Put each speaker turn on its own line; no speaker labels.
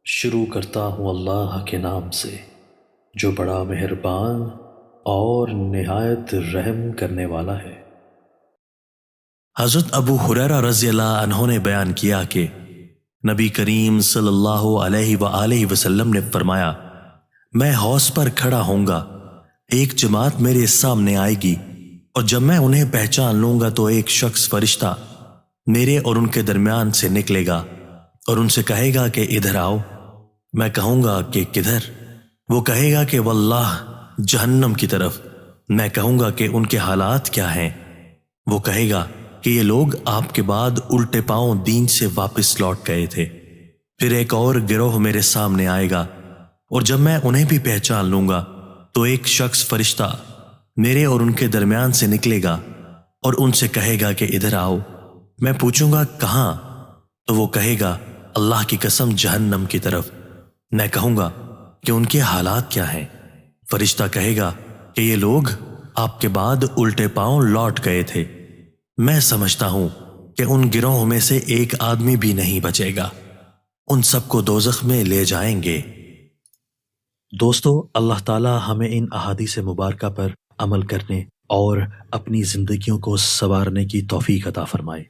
شروع کرتا ہوں اللہ کے نام سے جو بڑا مہربان اور نہایت رحم کرنے والا ہے۔
حضرت ابو ہریرہ رضی اللہ عنہ نے بیان کیا کہ نبی کریم صلی اللہ علیہ وآلہ وسلم نے فرمایا، میں حوض پر کھڑا ہوں گا، ایک جماعت میرے سامنے آئے گی، اور جب میں انہیں پہچان لوں گا تو ایک شخص فرشتہ میرے اور ان کے درمیان سے نکلے گا اور ان سے کہے گا کہ ادھر آؤ۔ میں کہوں گا کہ کدھر؟ وہ کہے گا کہ واللہ جہنم کی طرف۔ میں کہوں گا کہ ان کے حالات کیا ہیں؟ وہ کہے گا کہ یہ لوگ آپ کے بعد الٹے پاؤں دین سے واپس لوٹ گئے تھے۔ پھر ایک اور گروہ میرے سامنے آئے گا، اور جب میں انہیں بھی پہچان لوں گا تو ایک شخص فرشتہ میرے اور ان کے درمیان سے نکلے گا اور ان سے کہے گا کہ ادھر آؤ۔ میں پوچھوں گا کہاں؟ تو وہ کہے گا اللہ کی قسم جہنم کی طرف۔ میں کہوں گا کہ ان کے حالات کیا ہیں؟ فرشتہ کہے گا کہ یہ لوگ آپ کے بعد الٹے پاؤں لوٹ گئے تھے۔ میں سمجھتا ہوں کہ ان گروہوں میں سے ایک آدمی بھی نہیں بچے گا، ان سب کو دوزخ میں لے جائیں گے۔
دوستو، اللہ تعالی ہمیں ان احادیث مبارکہ پر عمل کرنے اور اپنی زندگیوں کو سنوارنے کی توفیق عطا فرمائے۔